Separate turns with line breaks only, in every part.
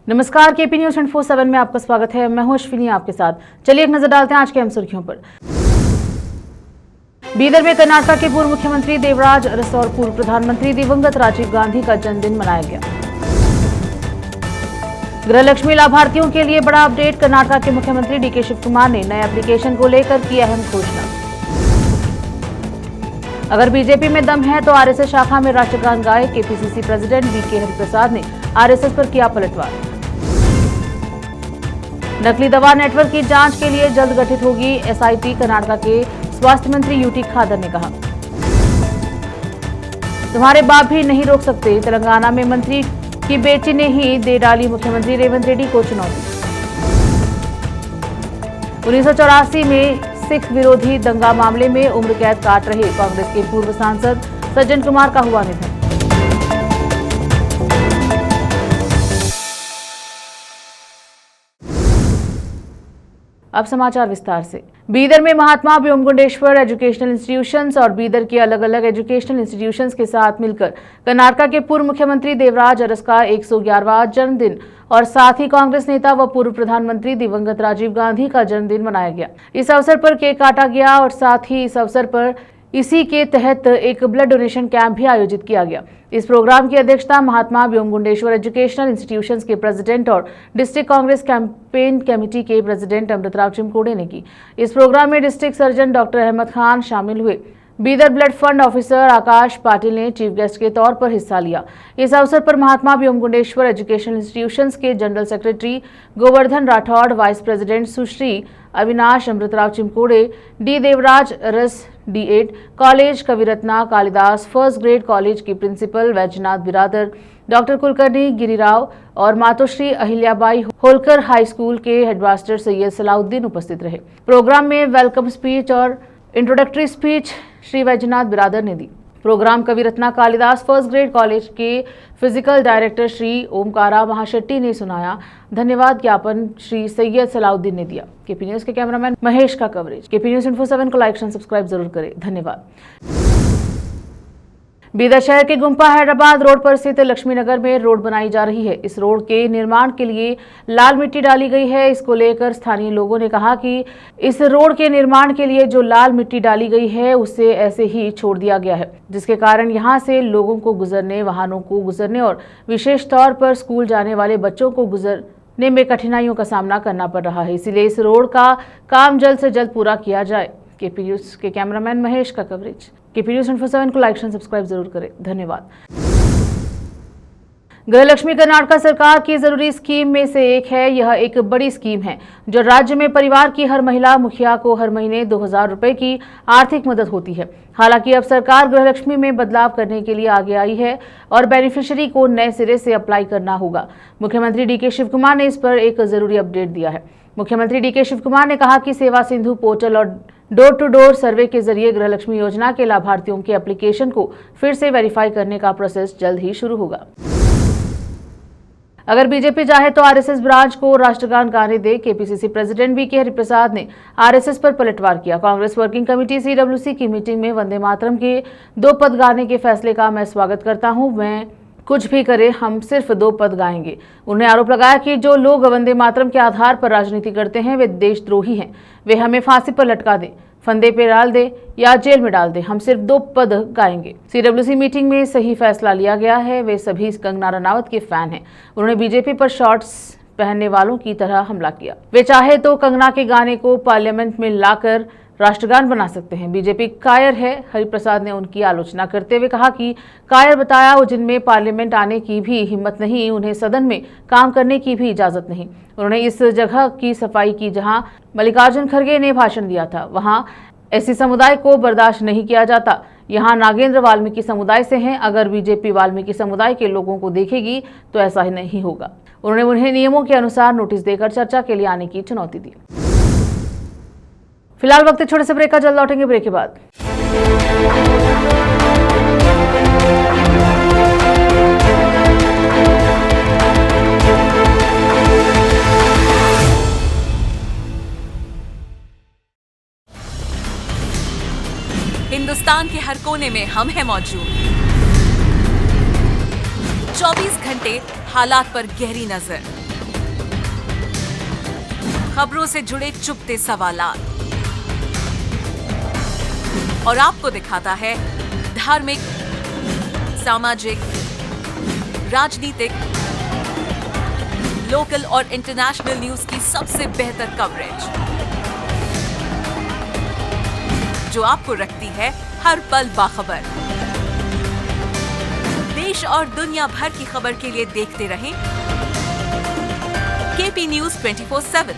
नमस्कार, KP news 24/7 में आपका स्वागत है। मैं हूं अश्विनी आपके साथ। चलिए एक नजर डालते हैं आज के अहम सुर्खियों पर। बीदर में कर्नाटक के पूर्व मुख्यमंत्री देवराज अरस और पूर्व प्रधानमंत्री दिवंगत राजीव गांधी का जन्मदिन मनाया गया। गृहलक्ष्मी लाभार्थियों के लिए बड़ा अपडेट। कर्नाटक के मुख्यमंत्री डीके शिव कुमार ने नए एप्लीकेशन को लेकर की अहम घोषणा। अगर बीजेपी में दम है तो आरएसएस शाखा में राष्ट्रगान गाए। केपीसीसी प्रेसिडेंट वीके हरिप्रसाद ने आरएसएस पर किया पलटवार। नकली दवा नेटवर्क की जांच के लिए जल्द गठित होगी एसआईटी। कर्नाटक के स्वास्थ्य मंत्री यूटी खादर ने कहा। तुम्हारे बाप भी नहीं रोक सकते। तेलंगाना में मंत्री की बेटी ने ही दे डाली मुख्यमंत्री रेवंत रेड्डी को चुनौती। 1984 में सिख विरोधी दंगा मामले में उम्र कैद काट रहे कांग्रेस के पूर्व सांसद सज्जन कुमार का हुआ निधन। अब समाचार विस्तार से। बीदर में महात्मा व्योमगुंडेश्वर एजुकेशनल इंस्टीट्यूशंस और बीदर के अलग अलग एजुकेशनल इंस्टीट्यूशंस के साथ मिलकर कर्नाटक के पूर्व मुख्यमंत्री देवराज अरस का 111वां जन्मदिन और साथ ही कांग्रेस नेता व पूर्व प्रधानमंत्री दिवंगत राजीव गांधी का जन्मदिन मनाया गया। इस अवसर पर केक काटा गया और साथ ही इस अवसर पर इसी के तहत एक ब्लड डोनेशन कैंप भी आयोजित किया गया। इस प्रोग्राम की अध्यक्षता महात्मा व्योमगुंडेश्वर एजुकेशनल इंस्टीट्यूशंस के प्रेसिडेंट और डिस्ट्रिक्ट कांग्रेस कैंपेन कमेटी के प्रेसिडेंट अमृतराव चिमकोड़े ने की। इस प्रोग्राम में district surgeon doctor Ahmed Khan शामिल हुए। Bidar blood fund officer Akash Patil ने चीफ गेस्ट के तौर पर हिस्सा लिया। इस अवसर पर महात्मा व्योमगुंडेश्वर एजुकेशनल इंस्टीट्यूशंस के general secretary Govardhan Rathod, vice president Sushri Avinash, Amritrao Chimkode, D Devraj Aras D8 college, Kaviratna Kalidas first grade college की प्रिंसिपल वैजनाथ बिरादर, डॉक्टर कुलकर्णी गिरिराव और मातोश्री अहिल्याबाई होलकर हाई स्कूल के हेडमास्टर सैयद सलाउद्दीन उपस्थित रहे। प्रोग्राम में वेलकम स्पीच और इंट्रोडक्टरी स्पीच श्री वैजनाथ बिरादर ने दी। Programme Kaviratna Kalidas first grade college के फिजिकल डायरेक्टर श्री ओमकारा महाशेट्टी ने सुनाया। धन्यवाद ज्ञापन श्री सैयद सलाउद्दीन ने दिया। केपी न्यूज के कैमरामैन महेश का कवरेज। केपी न्यूज 24/7 को लाइक एंड सब्सक्राइब जरूर करें। धन्यवाद। बीदर शहर के गुम्पा हैदराबाद रोड पर स्थित लक्ष्मीनगर में रोड बनाई जा रही है। इस रोड के निर्माण के लिए लाल मिट्टी डाली गई है। इसको लेकर स्थानीय लोगों ने कहा कि इस रोड के निर्माण के लिए जो लाल मिट्टी डाली गई है उसे ऐसे ही छोड़ दिया गया है, जिसके कारण यहां से लोगों को गुजरने, वाहनों को गुजरने और विशेष तौर पर स्कूल जाने वाले बच्चों को गुजरने में कठिनाइयों का सामना करना पड़ रहा है। इसलिए इस रोड का काम जल्द से जल्द पूरा किया जाए। केपी न्यूज के कैमरामैन महेश का कवरेज। केपी न्यूज 24/7 को लाइक एंड सब्सक्राइब जरूर करें। धन्यवाद। गृहलक्ष्मी कर्नाटक सरकार की जरूरी स्कीम में से एक है। यह एक बड़ी स्कीम है जो राज्य में परिवार की हर महिला मुखिया को हर महीने 2000 रुपए की आर्थिक मदद होती है। हालांकि अब सरकार गृहलक्ष्मी में बदलाव करने के लिए आगे आई है और बेनिफिशियरी को नए सिरे से अप्लाई करना होगा। मुख्यमंत्री डीके शिव कुमार ने इस पर एक जरूरी अपडेट दिया है। मुख्यमंत्री डीके शिव कुमार ने कहा कि सेवा सिंधु पोर्टल और डोर टू डोर सर्वे के जरिए गृहलक्ष्मी योजना के लाभार्थियों के एप्लीकेशन को फिर से वेरीफाई करने का प्रोसेस जल्द ही शुरू होगा। अगर बीजेपी चाहे तो आरएसएस ब्रांच को राष्ट्रगान गाने दे। केपीसीसी प्रेसिडेंट वीके हरिप्रसाद ने आरएसएस पर पलटवार किया। कांग्रेस वर्किंग कमेटी सीडब्ल्यूसी की मीटिंग में वंदे मातरम के 2 पद गाने के फैसले का मैं स्वागत करता हूं। मैं कुछ भी करे, हम सिर्फ 2 पद गाएंगे। उन्होंने आरोप लगाया कि जो लोग वंदे मातरम के आधार पर राजनीति करते हैं वे देशद्रोही हैं। वे हमें फांसी पर लटका दें, फंदे पे डाल दे या जेल में डाल दे, हम सिर्फ 2 पद गाएंगे। सीडब्ल्यूसी मीटिंग में सही फैसला लिया गया है। वे सभी कंगना रनावत के फैन हैं। उन्होंने बीजेपी पर शॉर्ट्स पहनने वालों की तरह हमला किया। वे चाहे तो कंगना के गाने को पार्लियामेंट में लाकर राष्ट्रगान बना सकते हैं। बीजेपी कायर है। हरिप्रसाद ने उनकी आलोचना करते हुए कहा कि कायर बताया वो जिनमें पार्लियामेंट आने की भी हिम्मत नहीं, उन्हें सदन में काम करने की भी इजाजत नहीं। उन्होंने इस जगह की सफाई की जहां मल्लिकार्जुन खड़गे ने भाषण दिया था। वहां एससी समुदाय को बर्दाश्त नहीं किया जाता। यहाँ नागेंद्र वाल्मीकि समुदाय से हैं। अगर बीजेपी वाल्मीकि समुदाय के लोगों को देखेगी तो ऐसा ही नहीं होगा। उन्होंने उन्हें नियमों के अनुसार नोटिस देकर चर्चा के लिए आने की चुनौती दी। फिलहाल वक्त छोटे से ब्रेक का, जल्द लौटेंगे ब्रेक के बाद।
हिंदुस्तान के हर कोने में हम हैं मौजूद। 24 घंटे हालात पर गहरी नजर, खबरों से जुड़े चुपते सवालात और आपको दिखाता है धार्मिक, सामाजिक, राजनीतिक, लोकल और इंटरनेशनल न्यूज की सबसे बेहतर कवरेज जो आपको रखती है हर पल बाखबर। देश और दुनिया भर की खबर के लिए देखते रहें KP news 24/7।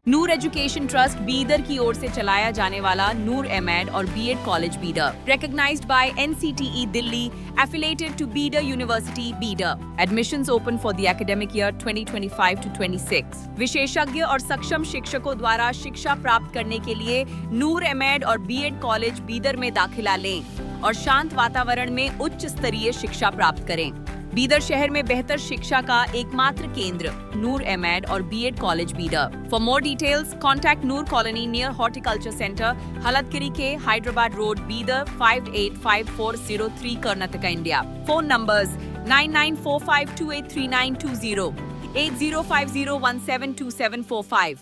Noor education trust Bidar की ओर से चलाया जाने वाला नूर एमएड और B Ed college Bidar, recognized by NCTE Delhi, affiliated to Bidar University, Bidar. Admissions open for the academic year 2025 to 26. विशेषज्ञ और सक्षम शिक्षकों द्वारा शिक्षा प्राप्त करने के लिए नूर एमएड और बीएड कॉलेज बीदर में दाखिला लें और शांत वातावरण में उच्च स्तरीय शिक्षा प्राप्त करें। बीदर शहर में बेहतर शिक्षा का एकमात्र केंद्र नूर एमएड और B Ed college Bidar. For more details contact Noor colony near horticulture centre, Haldagiri के Hyderabad road, Bidar 585403 Karnataka, India. Phone numbers 9945283920, 8050172745।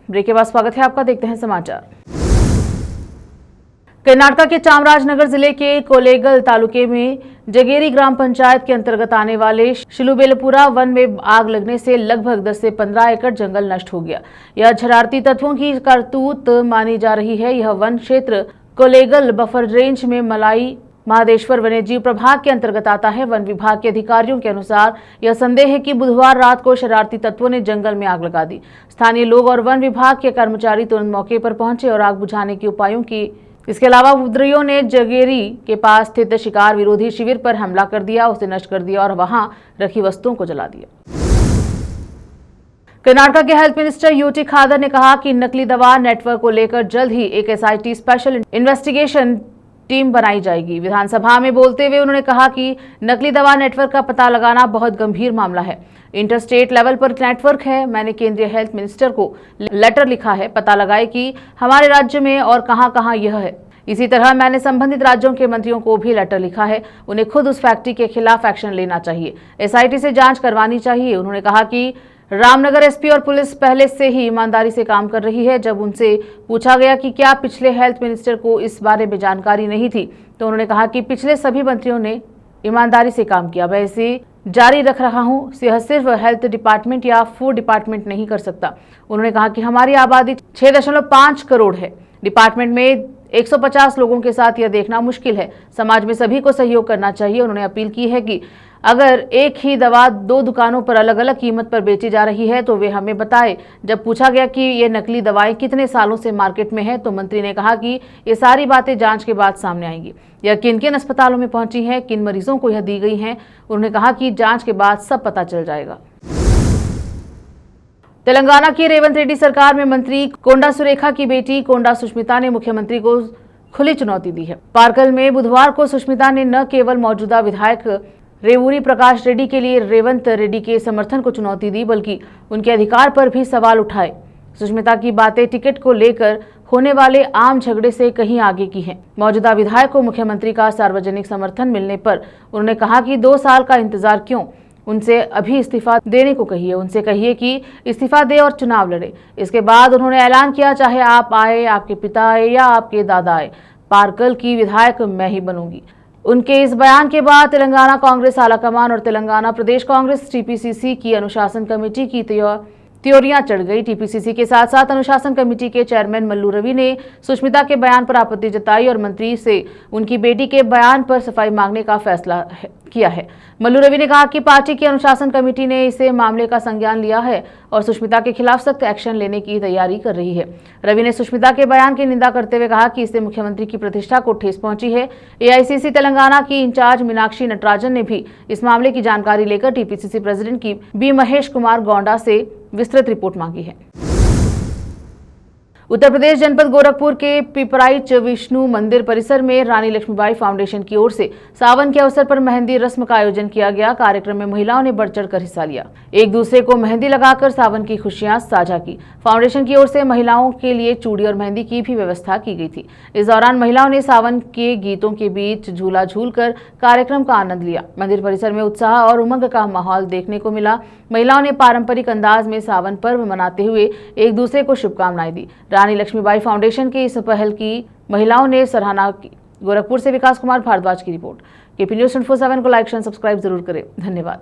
Break के बाद स्वागत है आपका। देखते हैं समाचार। कर्नाटक के चामराजनगर जिले के कोलेगल तालुके में जगेरी ग्राम पंचायत के अंतर्गत आने वाले शिलुबेलपुरा वन में आग लगने से लगभग 10 से 15 एकड़ जंगल नष्ट हो गया। यह शरारती तत्वों की करतूत मानी जा रही है। यह वन क्षेत्र कोलेगल बफर रेंज में मलाई महादेश्वर वन्यजीव प्रभाग के अंतर्गत आता है। वन विभाग के अधिकारियों के अनुसार यह संदेह है कि बुधवार रात को शरारती तत्वों ने जंगल में आग लगा दी। स्थानीय लोग और वन विभाग के कर्मचारी तुरंत मौके पर पहुंचे और आग बुझाने के उपायों की। इसके अलावा उपद्रवियों ने जगेरी के पास स्थित शिकार विरोधी शिविर पर हमला कर दिया, उसे नष्ट कर दिया और वहां रखी वस्तुओं को जला दिया। कर्नाटक के हेल्थ मिनिस्टर यूटी खादर ने कहा कि नकली दवा नेटवर्क को लेकर जल्द ही एक एसआईटी स्पेशल इन्वेस्टिगेशन टीम बनाई जाएगी। विधानसभा में बोलते हुए उन्होंने कहा कि नकली दवा नेटवर्क का पता लगाना बहुत गंभीर मामला है। इंटरस्टेट लेवल पर नेटवर्क है। मैंने केंद्रीय हेल्थ मिनिस्टर को लेटर लिखा है, पता लगाए कि हमारे राज्य में और कहां-कहां यह है। इसी तरह मैंने संबंधित राज्यों के मंत्रियों को भी लेटर लिखा है, उन्हें खुद उस फैक्ट्री के खिलाफ एक्शन लेना चाहिए, एसआईटी से जांच करवानी चाहिए। उन्होंने कहा कि रामनगर एसपी और पुलिस पहले से ही ईमानदारी से काम कर रही है। जब उनसे पूछा गया कि क्या पिछले हेल्थ मिनिस्टर को इस बारे में जानकारी नहीं थी, तो उन्होंने कहा कि पिछले सभी मंत्रियों ने ईमानदारी से काम किया, मैं इसे जारी रख रहा हूं। यह सिर्फ हेल्थ डिपार्टमेंट या फूड डिपार्टमेंट नहीं कर सकता। उन्होंने कहा कि हमारी आबादी 6.5 करोड़ है। डिपार्टमेंट में 150 लोगों के साथ यह देखना मुश्किल है। समाज में सभी को सहयोग करना चाहिए। उन्होंने अपील की है कि अगर एक ही दवा 2 दुकानों पर अलग अलग कीमत पर बेची जा रही है तो वे हमें बताएं। जब पूछा गया कि ये नकली दवाएं कितने सालों से मार्केट में है, तो मंत्री ने कहा कि ये सारी बातें जांच के बाद सामने आएंगी। यह किन किन अस्पतालों में पहुंची है, किन मरीजों को यह दी गई है, उन्होंने कहा कि जांच के बाद सब पता चल जाएगा। तेलंगाना की रेवंत रेड्डी सरकार में मंत्री कोंडा सुरेखा की बेटी कोंडा सुष्मिता ने मुख्यमंत्री को खुली चुनौती दी है। पारकल में बुधवार को सुष्मिता ने न केवल मौजूदा विधायक रेवूरी प्रकाश रेड्डी के लिए रेवंत रेड्डी के समर्थन को चुनौती दी, बल्कि उनके अधिकार पर भी सवाल उठाए। सुष्मिता की बातें टिकट को लेकर होने वाले आम झगड़े से कहीं आगे की हैं। मौजूदा विधायक को मुख्यमंत्री का सार्वजनिक समर्थन मिलने पर उन्होंने कहा कि 2 साल का इंतजार क्यों, उनसे अभी इस्तीफा देने को कहिए, उनसे कहिए कि इस्तीफा दे और चुनाव लड़े। इसके बाद उन्होंने ऐलान किया, चाहे आप आए, आपके पिता आए या आपके दादा आए, पारकल की विधायक मैं ही बनूंगी। उनके इस बयान के बाद तेलंगाना कांग्रेस आलाकमान और तेलंगाना प्रदेश कांग्रेस टीपीसीसी की अनुशासन कमेटी की त्योरियां चढ़ गई। टीपीसीसी के साथ साथ अनुशासन कमेटी के चेयरमैन मल्लू रवि ने सुष्मिता के बयान पर आपत्ति जताई और मंत्री से उनकी बेटी के बयान पर सफाई मांगने का फैसला किया है। मल्लू रवि ने कहा कि पार्टी की अनुशासन कमेटी ने इसे मामले का संज्ञान लिया है और सुष्मिता के खिलाफ सख्त एक्शन लेने की तैयारी कर रही है। रवि ने सुष्मिता के बयान की निंदा करते हुए कहा कि इससे मुख्यमंत्री की प्रतिष्ठा को ठेस पहुंची है। एआईसीसी तेलंगाना की इंचार्ज मीनाक्षी नटराजन ने भी इस मामले की जानकारी लेकर टीपीसीसी प्रेसिडेंट की बी महेश कुमार गौंडा से विस्तृत रिपोर्ट मांगी है। उत्तर प्रदेश जनपद गोरखपुर के पिपराइच विष्णु मंदिर परिसर में रानी लक्ष्मीबाई फाउंडेशन की ओर से सावन के अवसर पर मेहंदी रस्म का आयोजन किया गया। कार्यक्रम में महिलाओं ने बढ़ चढ़कर हिस्सा लिया, एक दूसरे को मेहंदी लगाकर सावन की खुशियां साझा की। फाउंडेशन की ओर से महिलाओं के लिए चूड़ी और मेहंदी की भी व्यवस्था की गई थी। इस दौरान महिलाओं ने सावन के गीतों के बीच झूला झूलकर कार्यक्रम का आनंद लिया। मंदिर परिसर में उत्साह और उमंग का माहौल देखने को मिला। महिलाओं ने पारंपरिक अंदाज में सावन पर्व मनाते हुए एक दूसरे को शुभकामनाएं दी। रानी लक्ष्मीबाई फाउंडेशन की इस पहल की महिलाओं ने सराहना की। गोरखपुर से विकास कुमार भारद्वाज की रिपोर्ट। केपी न्यूज 24/7 को लाइक शेयर सब्सक्राइब जरूर करें। धन्यवाद।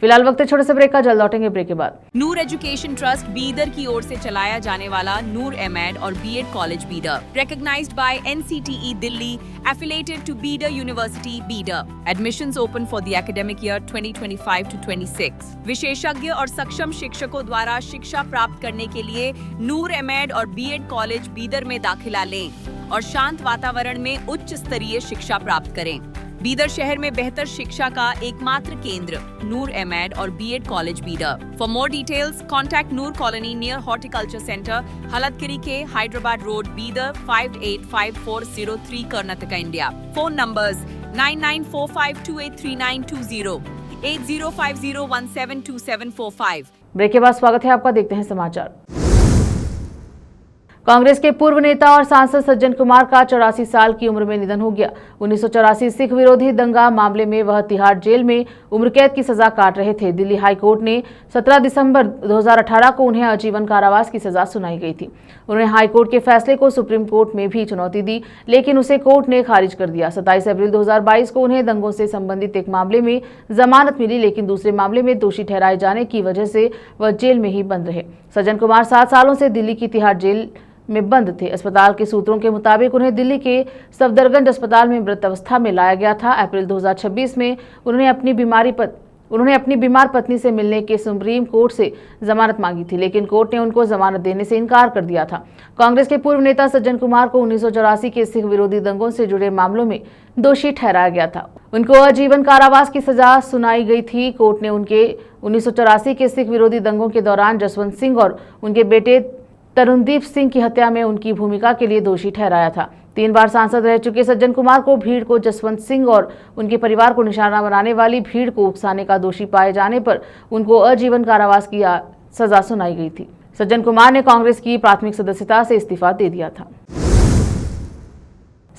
फिलहाल वक्त छोटे से ब्रेक का, जल्द लौटेंगे ब्रेक के बाद।
नूर एजुकेशन ट्रस्ट बीदर की ओर से चलाया जाने वाला नूर एमएड और B Ed college Bidar, recognized by NCTE Delhi, affiliated to Bidar university Bidar. Admissions open for the academic year 2025 to 26. विशेषज्ञ और सक्षम शिक्षकों द्वारा शिक्षा प्राप्त करने के लिए नूर एमएड और बीएड कॉलेज बीदर में दाखिला लें और शांत वातावरण में उच्च स्तरीय शिक्षा प्राप्त करें। बीदर शहर में बेहतर शिक्षा का एकमात्र केंद्र नूर एमएड और B Ed college Bidar. For more details contact Noor colony near horticulture centre, Haldagiri के Hyderabad road, Bidar 585403 Karnataka, India. Phone numbers 9945283920, 8050172745।
Break के बाद स्वागत है आपका, देखते हैं समाचार। कांग्रेस के पूर्व नेता और सांसद सज्जन कुमार का 84 साल की उम्र में निधन हो गया। 1984 सिख विरोधी दंगा मामले में वह तिहाड़ जेल में उम्र कैद की सजा काट रहे थे। दिल्ली हाई कोर्ट ने 17 दिसंबर 2018 को उन्हें आजीवन कारावास की सजा सुनाई गई थी। उन्होंने हाई कोर्ट के फैसले को सुप्रीम कोर्ट में भी चुनौती दी, लेकिन उसे कोर्ट ने खारिज कर दिया। 27 अप्रैल 2022 को उन्हें दंगों से संबंधित एक मामले में जमानत मिली, लेकिन दूसरे मामले में दोषी ठहराए जाने की वजह से वह जेल में ही बंद रहे। सज्जन कुमार 7 सालों से दिल्ली की तिहाड़ जेल में बंद थे। अस्पताल के सूत्रों के मुताबिक उन्हें दिल्ली के सफदरगंज अस्पताल में मृत अवस्था में लाया गया था। अप्रैल 2026 में उन्होंने अपनी बीमार पत्नी से मिलने के सुप्रीम कोर्ट से जमानत मांगी थी, लेकिन कोर्ट ने उनको जमानत देने से इनकार कर दिया था। कांग्रेस के पूर्व नेता सज्जन कुमार को 1984 के सिख विरोधी दंगों से जुड़े मामलों में दोषी ठहराया गया था। उनको आजीवन कारावास की सजा सुनाई गई थी। कोर्ट ने उनके 1984 के सिख विरोधी दंगों के दौरान जसवंत सिंह और उनके बेटे तरुणदीप सिंह की हत्या में उनकी भूमिका के लिए दोषी ठहराया था। 3 बार सांसद रह चुके सज्जन कुमार को भीड़ को जसवंत सिंह और उनके परिवार को निशाना बनाने वाली भीड़ को उकसाने का दोषी पाए जाने पर उनको आजीवन कारावास की सजा सुनाई गई थी। सज्जन कुमार ने कांग्रेस की प्राथमिक सदस्यता से इस्तीफा दे दिया था।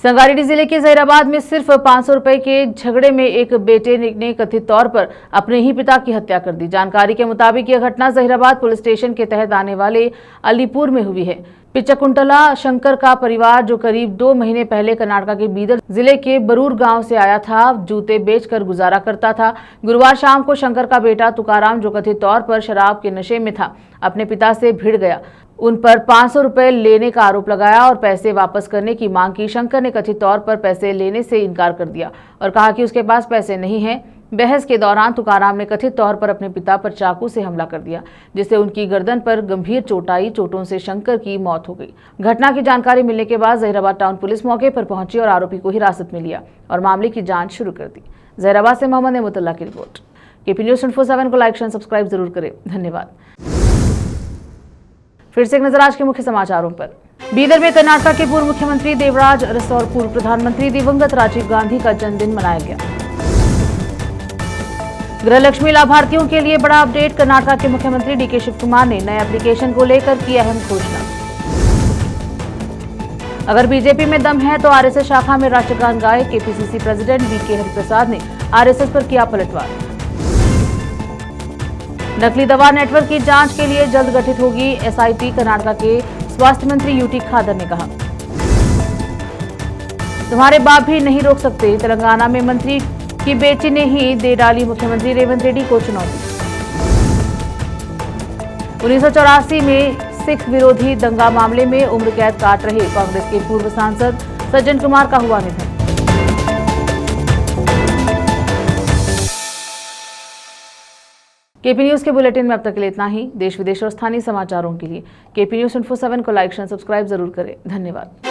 संगारेड्डी जिले के जहीराबाद में सिर्फ 500 रुपए के झगड़े में एक बेटे ने कथित तौर पर अपने ही पिता की हत्या कर दी। जानकारी के मुताबिक यह घटना जहीराबाद पुलिस स्टेशन के तहत आने वाले अलीपुर में हुई है। पिचकुंटला शंकर का परिवार, जो करीब 2 महीने पहले कर्नाटक के बीदर जिले के बरूर गांव से आया था, जूते बेचकर गुजारा करता था। गुरुवार शाम को शंकर का बेटा तुकाराम, जो कथित तौर पर शराब के नशे में था, अपने पिता से भिड़ गया। उन पर 500 रुपए लेने का आरोप लगाया और पैसे वापस करने की मांग की। शंकर ने कथित तौर पर पैसे लेने से इनकार कर दिया और कहा कि उसके पास पैसे नहीं हैं। बहस के दौरान तुकाराम ने कथित तौर पर अपने पिता पर चाकू से हमला कर दिया, जिससे उनकी गर्दन पर गंभीर चोट आई। चोटों से शंकर की मौत हो गई। घटना की जानकारी मिलने के बाद जहीराबाद टाउन पुलिस मौके पर पहुंची और आरोपी को हिरासत में लिया और मामले की जांच शुरू कर दी। जहीराबाद से मोहम्मद नेमतुल्लाह की रिपोर्ट। केपी न्यूज 24/7 को लाइक शेयर सब्सक्राइब जरूर करें। धन्यवाद। फिर से एक नजर आज के मुख्य समाचारों पर। बीदर में कर्नाटक के पूर्व मुख्यमंत्री देवराज अरसु और पूर्व प्रधानमंत्री दिवंगत राजीव गांधी का जन्मदिन मनाया गया। गृह लक्ष्मी लाभार्थियों के लिए बड़ा अपडेट। कर्नाटक के मुख्यमंत्री डीके शिव कुमार ने नए एप्लीकेशन को लेकर की अहम घोषणा। अगर बीजेपी में दम है तो आरएसएस शाखा में राष्ट्रगान गाए। केपीसीसी प्रेसिडेंट वीके हरिप्रसाद ने आरएसएस पर किया पलटवार। नकली दवा नेटवर्क की जांच के लिए जल्द गठित होगी एसआईटी, कर्नाटक के स्वास्थ्य मंत्री यूटी खादर ने कहा। तुम्हारे बाप भी नहीं रोक सकते, तेलंगाना में मंत्री की बेटी ने ही दे डाली मुख्यमंत्री रेवंत रेड्डी को चुनौती। 1984 में सिख विरोधी दंगा मामले में उम्र कैद काट रहे कांग्रेस के पूर्व सांसद सज्जन कुमार का हुआ निधन। केपी न्यूज के बुलेटिन में अब तक के लिए इतना ही। देश विदेश और स्थानीय समाचारों के लिए केपी न्यूज 24/7 को लाइक शेयर सब्सक्राइब जरूर करें। धन्यवाद।